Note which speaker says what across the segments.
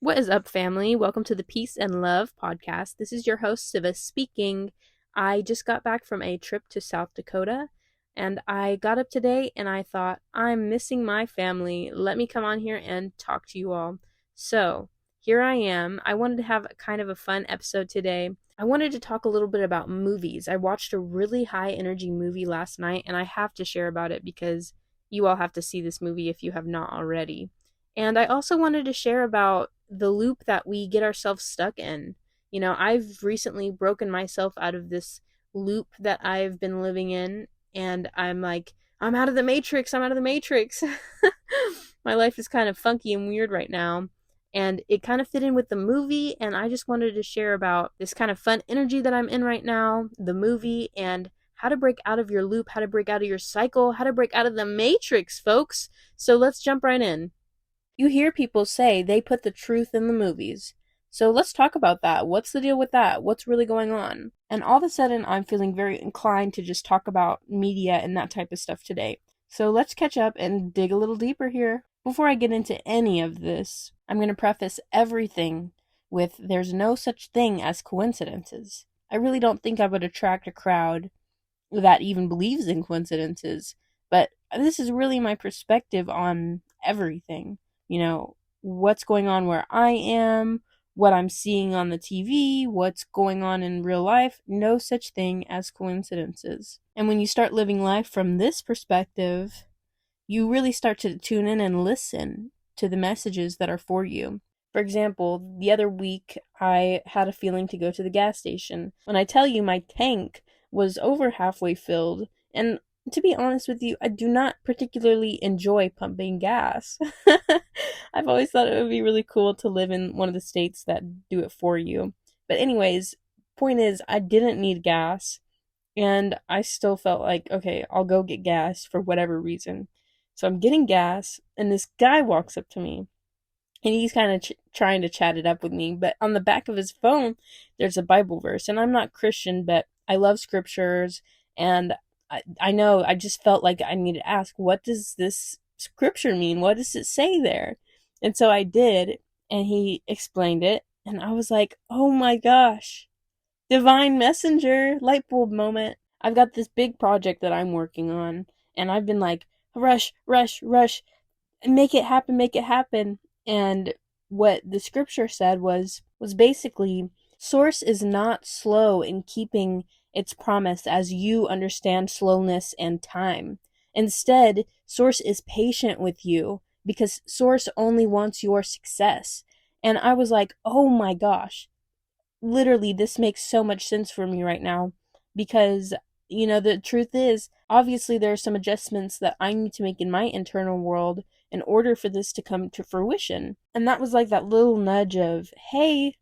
Speaker 1: What is up, family? Welcome to the Peace and Love podcast. This is your host, Siva, speaking. I just got back from a trip to South Dakota, and I got up today and I thought, I'm missing my family. Let me come on here and talk to you all. So, here I am. I wanted to have kind of a fun episode today. I wanted to talk a little bit about movies. I watched a really high energy movie last night, and I have to share about it because you all have to see this movie if you have not already. And I also wanted to share about the loop that we get ourselves stuck in. I've recently broken myself out of this loop that I've been living in, and I'm like, I'm out of the matrix. I'm out of the matrix. My life is kind of funky and weird right now. And it kind of fit in with the movie, and I just wanted to share about this kind of fun energy that I'm in right now, the movie, and how to break out of your loop, how to break out of your cycle, how to break out of the matrix, folks. So let's jump right in. You hear people say they put the truth in the movies. So let's talk about that. What's the deal with that? What's really going on? And all of a sudden, I'm feeling very inclined to just talk about media and that type of stuff today. So let's catch up and dig a little deeper here. Before I get into any of this, I'm going to preface everything with there's no such thing as coincidences. I really don't think I would attract a crowd that even believes in coincidences, but this is really my perspective on everything. What's going on where I am, what I'm seeing on the TV, what's going on in real life. No such thing as coincidences. And when you start living life from this perspective, you really start to tune in and listen to the messages that are for you. For example, the other week I had a feeling to go to the gas station. When I tell you my tank was over halfway filled, and to be honest with you, I do not particularly enjoy pumping gas. I've always thought it would be really cool to live in one of the states that do it for you. But anyways, point is I didn't need gas, and I still felt like, okay, I'll go get gas for whatever reason. So I'm getting gas, and this guy walks up to me, and he's kind of trying to chat it up with me. But on the back of his phone, there's a Bible verse, and I'm not Christian, but I love scriptures, and I know I just felt like I needed to ask, what does this scripture mean? What does it say there? And so I did, and he explained it, and I was like, oh my gosh, divine messenger, light bulb moment. I've got this big project that I'm working on, and I've been like, rush, rush, rush, make it happen, make it happen. And what the scripture said was basically, source is not slow in keeping its promise as you understand slowness and time. Instead, source is patient with you because source only wants your success. And I was like, oh my gosh, literally, this makes so much sense for me right now because, the truth is, obviously, there are some adjustments that I need to make in my internal world in order for this to come to fruition. And that was like that little nudge of, hey,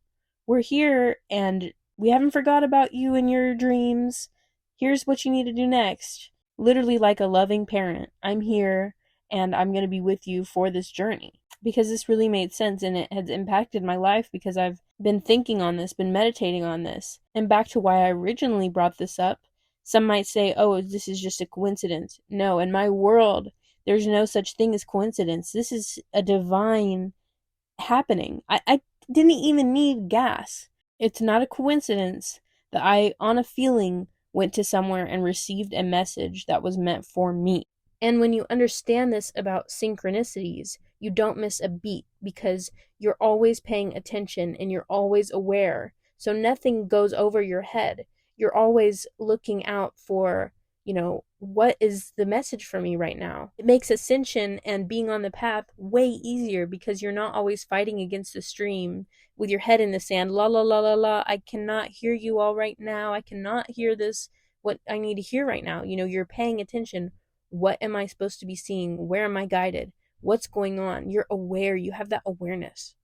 Speaker 1: we're here and we haven't forgot about you and your dreams. Here's what you need to do next. Literally, like a loving parent, I'm here and I'm going to be with you for this journey because this really made sense and it has impacted my life because I've been thinking on this, been meditating on this. And back to why I originally brought this up, some might say, oh, this is just a coincidence. No, in my world, there's no such thing as coincidence. This is a divine happening. I didn't even need gas. It's not a coincidence that I, on a feeling, went to somewhere and received a message that was meant for me. And when you understand this about synchronicities, you don't miss a beat because you're always paying attention and you're always aware. So nothing goes over your head. You're always looking out for, what is the message for me right now? It makes ascension and being on the path way easier because you're not always fighting against the stream with your head in the sand. La la la la la. I cannot hear you all right now. I cannot hear this, what I need to hear right now. You're paying attention. What am I supposed to be seeing? Where am I guided? What's going on? You're aware. You have that awareness.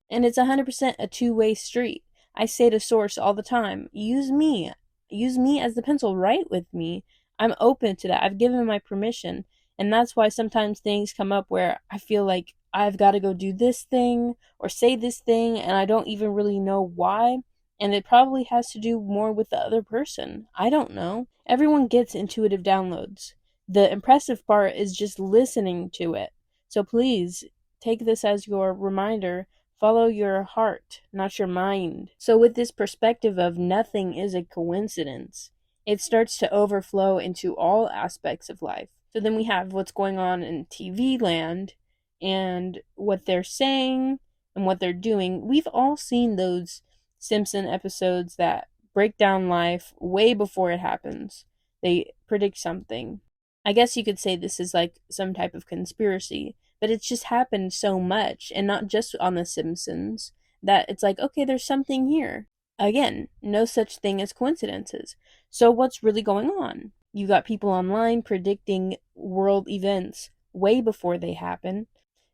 Speaker 1: And it's 100% a two-way street. I say to Source all the time, use me. Use me as the pencil. Write with me. I'm open to that. I've given my permission. And that's why sometimes things come up where I feel like I've got to go do this thing or say this thing and I don't even really know why. And it probably has to do more with the other person. I don't know. Everyone gets intuitive downloads. The impressive part is just listening to it. So please take this as your reminder. Follow your heart, not your mind. So with this perspective of nothing is a coincidence, it starts to overflow into all aspects of life. So then we have what's going on in TV land and what they're saying and what they're doing. We've all seen those Simpson episodes that break down life way before it happens. They predict something. I guess you could say this is like some type of conspiracy, but it's just happened so much, and not just on The Simpsons, that it's like, okay, there's something here. Again, no such thing as coincidences. So what's really going on? You got people online predicting world events way before they happen,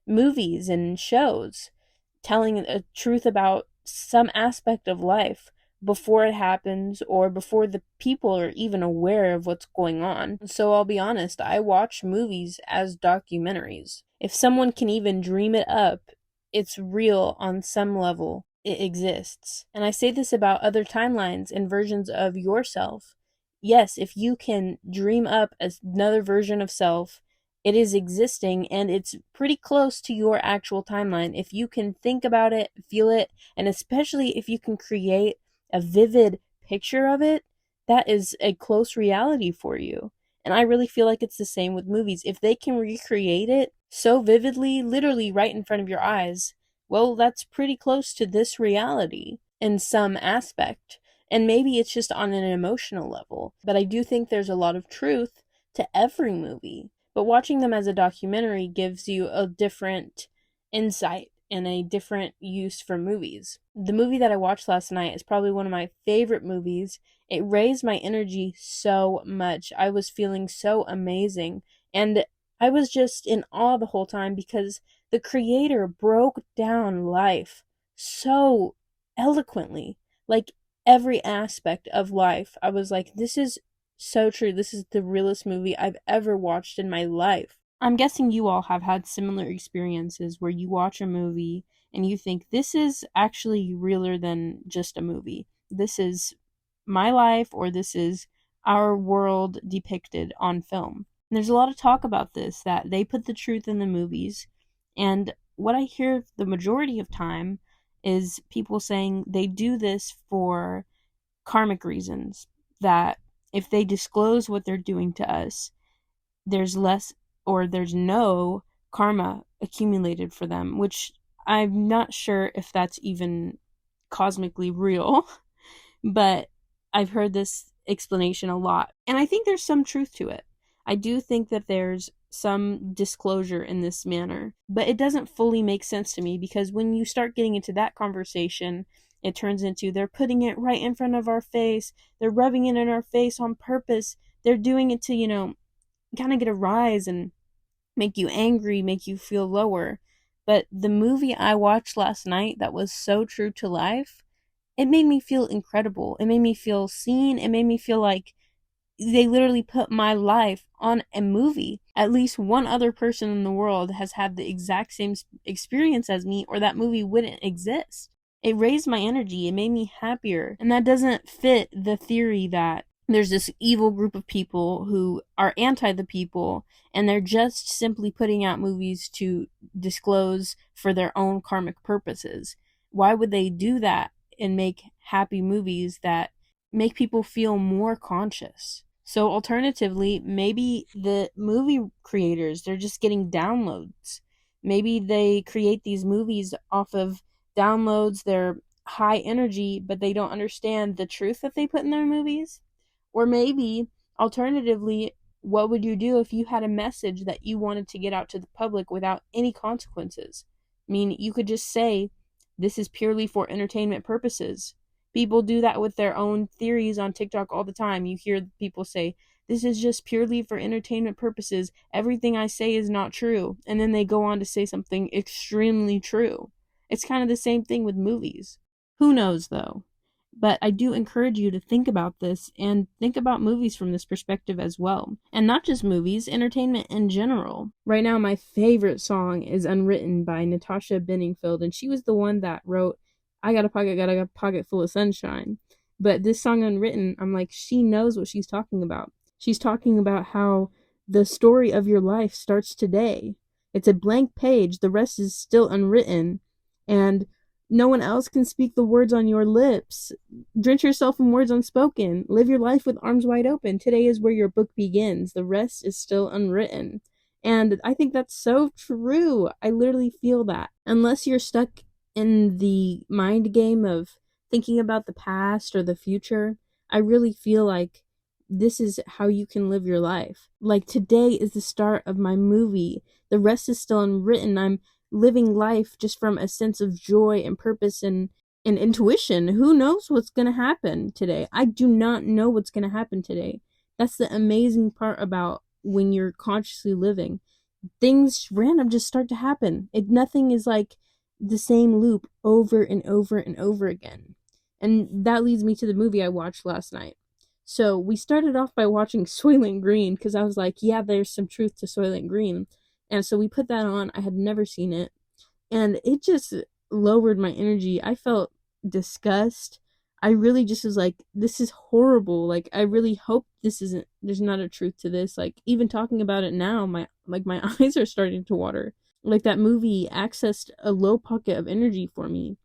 Speaker 1: movies and shows telling a truth about some aspect of life before it happens or before the people are even aware of what's going on. So I'll be honest, I watch movies as documentaries. If someone can even dream it up, it's real on some level. It exists. And I say this about other timelines and versions of yourself. Yes, if you can dream up another version of self, it is existing and it's pretty close to your actual timeline. If you can think about it, feel it, and especially if you can create a vivid picture of it, that is a close reality for you. And I really feel like it's the same with movies. If they can recreate it so vividly, literally right in front of your eyes, well, that's pretty close to this reality in some aspect. And maybe it's just on an emotional level. But I do think there's a lot of truth to every movie. But watching them as a documentary gives you a different insight and a different use for movies. The movie that I watched last night is probably one of my favorite movies. It raised my energy so much. I was feeling so amazing. And I was just in awe the whole time because the creator broke down life so eloquently. Like every aspect of life. I was like, this is so true. This is the realest movie I've ever watched in my life. I'm guessing you all have had similar experiences where you watch a movie and you think this is actually realer than just a movie. This is my life, or this is our world depicted on film. And there's a lot of talk about this, that they put the truth in the movies. And what I hear the majority of time is people saying they do this for karmic reasons, that if they disclose what they're doing to us, there's less or there's no karma accumulated for them, which I'm not sure if that's even cosmically real, but I've heard this explanation a lot, and I think there's some truth to it. I do think that there's some disclosure in this manner, but it doesn't fully make sense to me, because when you start getting into that conversation, it turns into they're putting it right in front of our face, they're rubbing it in our face on purpose, they're doing it to, kind of get a rise and make you angry, make you feel lower. But the movie I watched last night that was so true to life, it made me feel incredible. It made me feel seen. It made me feel like they literally put my life on a movie. At least one other person in the world has had the exact same experience as me, or that movie wouldn't exist. It raised my energy. It made me happier. And that doesn't fit the theory that there's this evil group of people who are anti the people, and they're just simply putting out movies to disclose for their own karmic purposes. Why would they do that and make happy movies that make people feel more conscious? So alternatively, maybe the movie creators, they're just getting downloads. Maybe they create these movies off of downloads, they're high energy, but they don't understand the truth that they put in their movies. Or maybe, alternatively, what would you do if you had a message that you wanted to get out to the public without any consequences? I mean, you could just say, this is purely for entertainment purposes. People do that with their own theories on TikTok all the time. You hear people say, this is just purely for entertainment purposes. Everything I say is not true. And then they go on to say something extremely true. It's kind of the same thing with movies. Who knows, though? But I do encourage you to think about this and think about movies from this perspective as well. And not just movies, entertainment in general. Right now, my favorite song is Unwritten by Natasha Bedingfield, and she was the one that wrote I Got a Pocket Full of Sunshine. But this song Unwritten, I'm like, she knows what she's talking about. She's talking about how the story of your life starts today. It's a blank page, the rest is still unwritten. and no one else can speak the words on your lips. Drench yourself in words unspoken. Live your life with arms wide open. Today is where your book begins. The rest is still unwritten. And I think that's so true. I literally feel that. Unless you're stuck in the mind game of thinking about the past or the future, I really feel like this is how you can live your life. Like, today is the start of my movie. The rest is still unwritten. I'm living life just from a sense of joy and purpose and intuition. Who knows what's going to happen today? I do not know what's going to happen today. That's the amazing part about when you're consciously living. Things random just start to happen. Nothing is like the same loop over and over and over again. And that leads me to the movie I watched last night. So we started off by watching Soylent Green because I was like, yeah, there's some truth to Soylent Green. And so we put that on. I had never seen it. And it just lowered my energy. I felt disgust. I really just was like, this is horrible. Like, I really hope there's not a truth to this. Like, even talking about it now, my eyes are starting to water. Like, that movie accessed a low pocket of energy for me.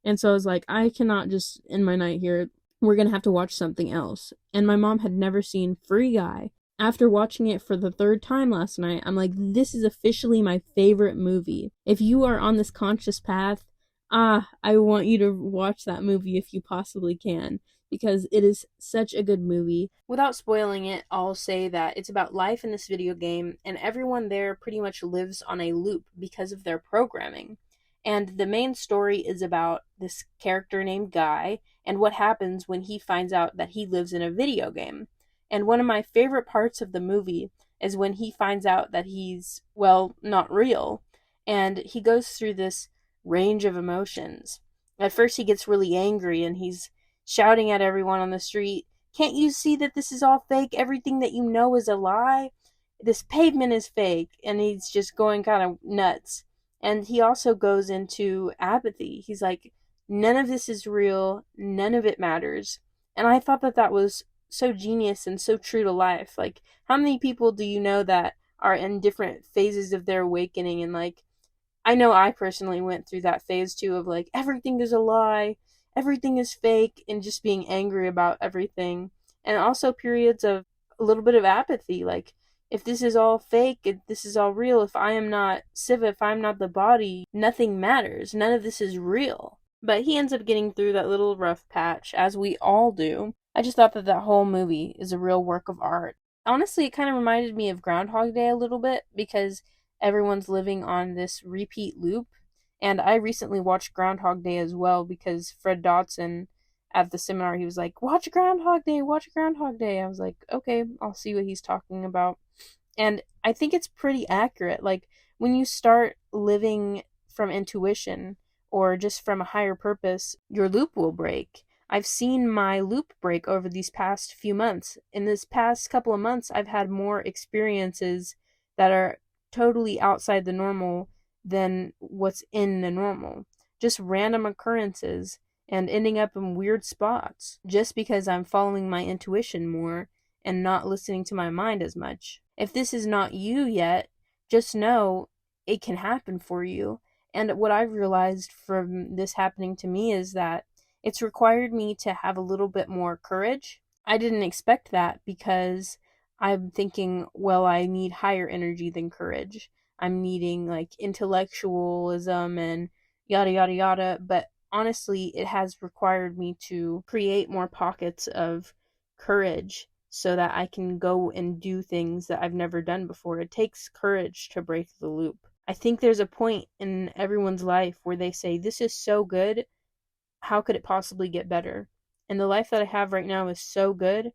Speaker 1: And so I was like, I cannot just end my night here. We're going to have to watch something else. And my mom had never seen Free Guy. After watching it for the third time last night, I'm like, this is officially my favorite movie. If you are on this conscious path, I want you to watch that movie if you possibly can, because it is such a good movie. Without spoiling it, I'll say that it's about life in this video game, and everyone there pretty much lives on a loop because of their programming. And the main story is about this character named Guy and what happens when he finds out that he lives in a video game. And one of my favorite parts of the movie is when he finds out that he's, well, not real. And he goes through this range of emotions. At first, he gets really angry and he's shouting at everyone on the street, "Can't you see that this is all fake? Everything that you know is a lie. This pavement is fake." And he's just going kind of nuts. And he also goes into apathy. He's like, none of this is real. None of it matters. And I thought that was so genius and so true to life. Like, how many people do you know that are in different phases of their awakening? And like, I know I personally went through that phase too of like, everything is a lie, everything is fake, and just being angry about everything. And also periods of a little bit of apathy, like, if this is all fake, if this is all real, if I am not Siva, if I'm not the body, nothing matters. None of this is real. But he ends up getting through that little rough patch, as we all do. I just thought that whole movie is a real work of art. Honestly, it kind of reminded me of Groundhog Day a little bit because everyone's living on this repeat loop. And I recently watched Groundhog Day as well because Fred Dotson at the seminar, he was like, watch Groundhog Day, watch Groundhog Day. I was like, okay, I'll see what he's talking about. And I think it's pretty accurate. Like, when you start living from intuition or just from a higher purpose, your loop will break. I've seen my loop break over these past few months. In this past couple of months, I've had more experiences that are totally outside the normal than what's in the normal. Just random occurrences and ending up in weird spots just because I'm following my intuition more and not listening to my mind as much. If this is not you yet, just know it can happen for you. And what I've realized from this happening to me is that it's required me to have a little bit more courage. I didn't expect that because I'm thinking, well, I need higher energy than courage. I'm needing like intellectualism and yada yada yada. But honestly, it has required me to create more pockets of courage so that I can go and do things that I've never done before. It takes courage to break the loop. I think there's a point in everyone's life where they say, this is so good, how could it possibly get better? And the life that I have right now is so good,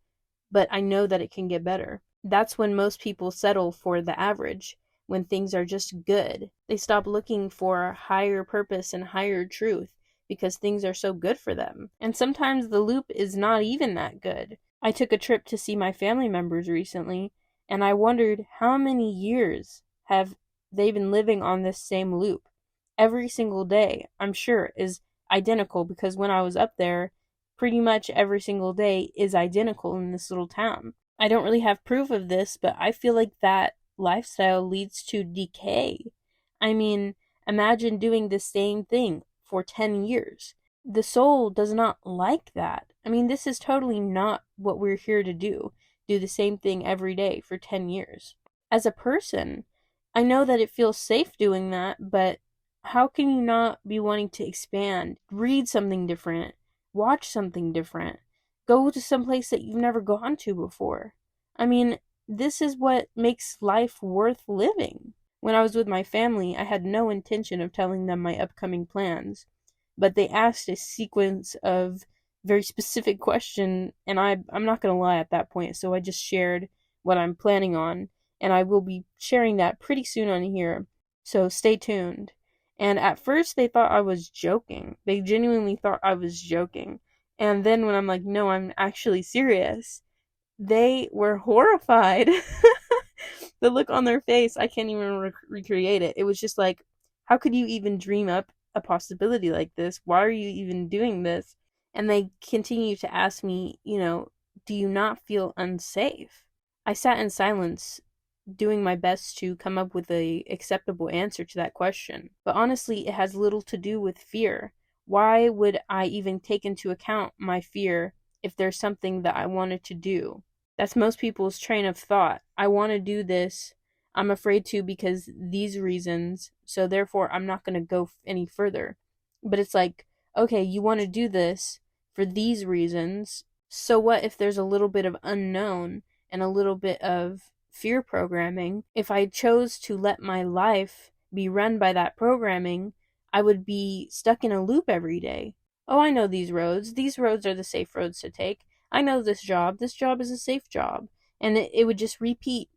Speaker 1: but I know that it can get better. That's when most people settle for the average, when things are just good. They stop looking for higher purpose and higher truth because things are so good for them. And sometimes the loop is not even that good. I took a trip to see my family members recently, and I wondered how many years have they been living on this same loop. Every single day, I'm sure, is identical because when I was up there, pretty much every single day is identical in this little town. I don't really have proof of this, but I feel like that lifestyle leads to decay. I mean, imagine doing the same thing for 10 years. The soul does not like that. I mean, this is totally not what we're here to do. Do the same thing every day for 10 years. As a person, I know that it feels safe doing that, but how can you not be wanting to expand, read something different, watch something different, go to some place that you've never gone to before? I mean, this is what makes life worth living. When I was with my family, I had no intention of telling them my upcoming plans, but they asked a sequence of very specific questions, and I'm not going to lie at that point, so I just shared what I'm planning on, and I will be sharing that pretty soon on here, so stay tuned. And at first they thought I was joking. They genuinely thought I was joking. And then when I'm like, no, I'm actually serious, they were horrified. The look on their face, I can't even recreate it. It was just like, how could you even dream up a possibility like this? Why are you even doing this? And they continue to ask me, do you not feel unsafe? I sat in silence, doing my best to come up with a acceptable answer to that question. But honestly, it has little to do with fear. Why would I even take into account my fear if there's something that I wanted to do? That's most people's train of thought. I want to do this. I'm afraid to because these reasons, so therefore I'm not going to go any further. But it's like, okay, you want to do this for these reasons, so what if there's a little bit of unknown and a little bit of fear programming? If I chose to let my life be run by that programming, I would be stuck in a loop every day. Oh, I know these roads. These roads are the safe roads to take. I know this job. This job is a safe job. And it would just repeat.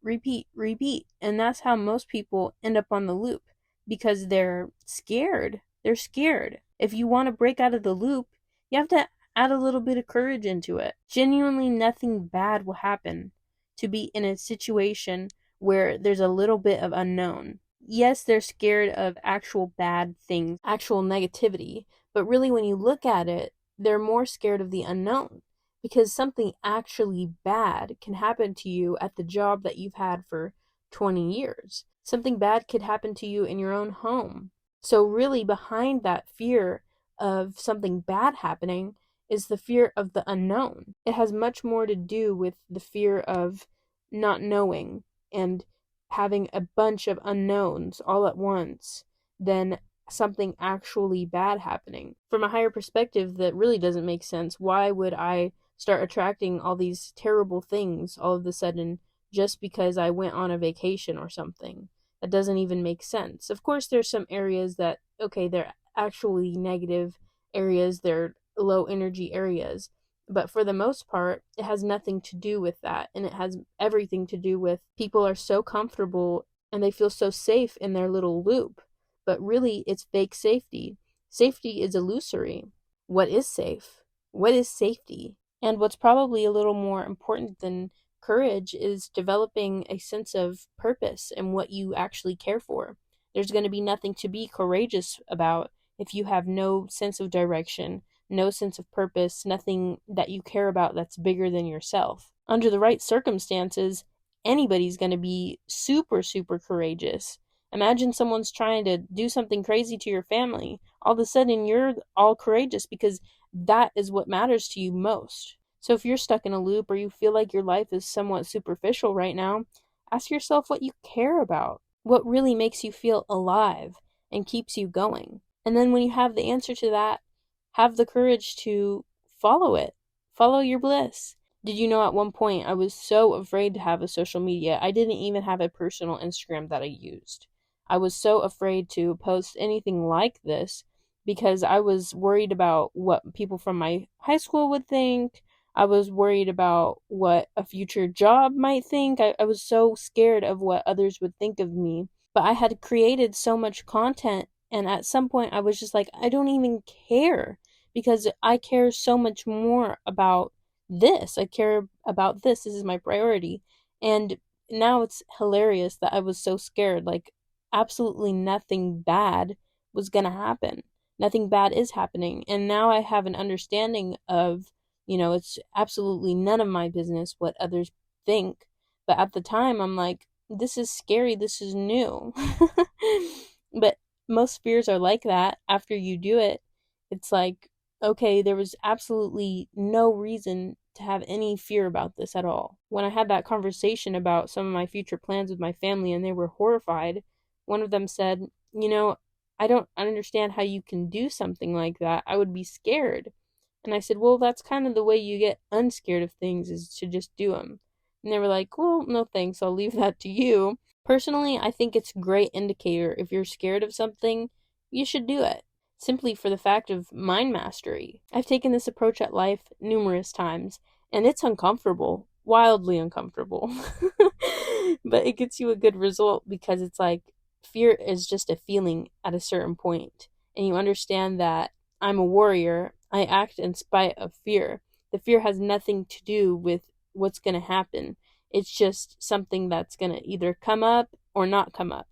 Speaker 1: And that's how most people end up on the loop, because they're scared. They're scared. If you want to break out of the loop, you have to add a little bit of courage into it. Genuinely nothing bad will happen to be in a situation where there's a little bit of unknown. Yes, they're scared of actual bad things, actual negativity, but really when you look at it, they're more scared of the unknown, because something actually bad can happen to you at the job that you've had for 20 years. Something bad could happen to you in your own home. So really behind that fear of something bad happening is the fear of the unknown. It has much more to do with the fear of not knowing and having a bunch of unknowns all at once than something actually bad happening. From a higher perspective, that really doesn't make sense. Why would I start attracting all these terrible things all of a sudden just because I went on a vacation or something? That doesn't even make sense. Of course, there's some areas that, okay, they're actually negative areas, they're low energy areas, but for the most part, it has nothing to do with that, and it has everything to do with people are so comfortable and they feel so safe in their little loop, but really it's fake safety. Safety is illusory. What is safe? What is safety? And what's probably a little more important than courage is developing a sense of purpose and what you actually care for. There's going to be nothing to be courageous about if you have no sense of direction, no sense of purpose, nothing that you care about that's bigger than yourself. Under the right circumstances, anybody's going to be super, super courageous. Imagine someone's trying to do something crazy to your family. All of a sudden, you're all courageous because that is what matters to you most. So if you're stuck in a loop or you feel like your life is somewhat superficial right now, ask yourself what you care about, what really makes you feel alive and keeps you going. And then when you have the answer to that, have the courage to follow it. Follow your bliss. Did you know at one point I was so afraid to have a social media, I didn't even have a personal Instagram that I used. I was so afraid to post anything like this because I was worried about what people from my high school would think. I was worried about what a future job might think. I was so scared of what others would think of me. But I had created so much content, and at some point I was just like, I don't even care, because I care so much more about this. I care about this. This is my priority. And now it's hilarious that I was so scared. Like, absolutely nothing bad was going to happen. Nothing bad is happening. And now I have an understanding of, it's absolutely none of my business what others think. But at the time, I'm like, this is scary. This is new. But most fears are like that. After you do it, It's like, okay, there was absolutely no reason to have any fear about this at all. When I had that conversation about some of my future plans with my family and they were horrified, one of them said, I don't understand how you can do something like that. I would be scared. And I said, well, that's kind of the way you get unscared of things, is to just do them. And they were like, well, no thanks, I'll leave that to you. Personally, I think it's a great indicator. If you're scared of something, you should do it, simply for the fact of mind mastery. I've taken this approach at life numerous times, and it's uncomfortable, wildly uncomfortable. But it gets you a good result, because it's like fear is just a feeling at a certain point, and you understand that I'm a warrior. I act in spite of fear. The fear has nothing to do with what's going to happen. It's just something that's going to either come up or not come up.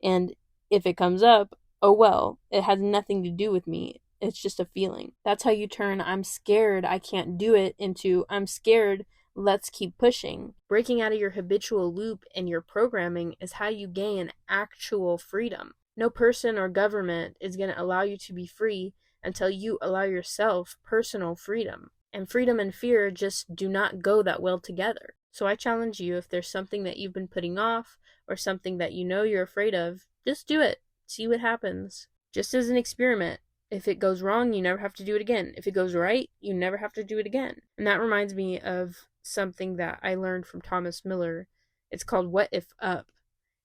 Speaker 1: And if it comes up, oh well, it has nothing to do with me. It's just a feeling. That's how you turn I'm scared, I can't do it, into I'm scared, let's keep pushing. Breaking out of your habitual loop and your programming is how you gain actual freedom. No person or government is going to allow you to be free until you allow yourself personal freedom. And freedom and fear just do not go that well together. So I challenge you, if there's something that you've been putting off or something that you know you're afraid of, just do it. See what happens. Just as an experiment. If it goes wrong, you never have to do it again. If it goes right, you never have to do it again. And that reminds me of something that I learned from Thomas Miller. It's called What If Up.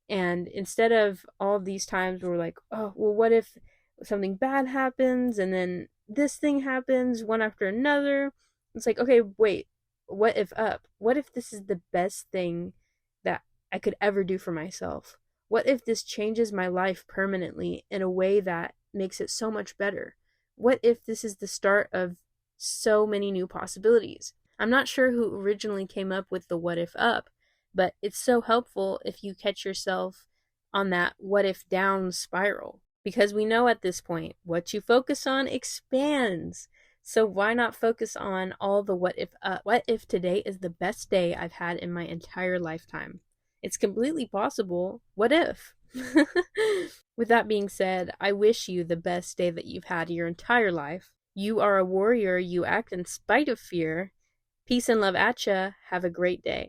Speaker 1: And instead of all of these times where we're like, oh, well, what if something bad happens and then this thing happens one after another? It's like, okay, wait, what if up? What if this is the best thing that I could ever do for myself? What if this changes my life permanently in a way that makes it so much better? What if this is the start of so many new possibilities? I'm not sure who originally came up with the what if up, but it's so helpful if you catch yourself on that what if down spiral. Because we know at this point, what you focus on expands. So why not focus on all the what if up? What if today is the best day I've had in my entire lifetime? It's completely possible. What if? With that being said, I wish you the best day that you've had your entire life. You are a warrior. You act in spite of fear. Peace and love at ya. Have a great day.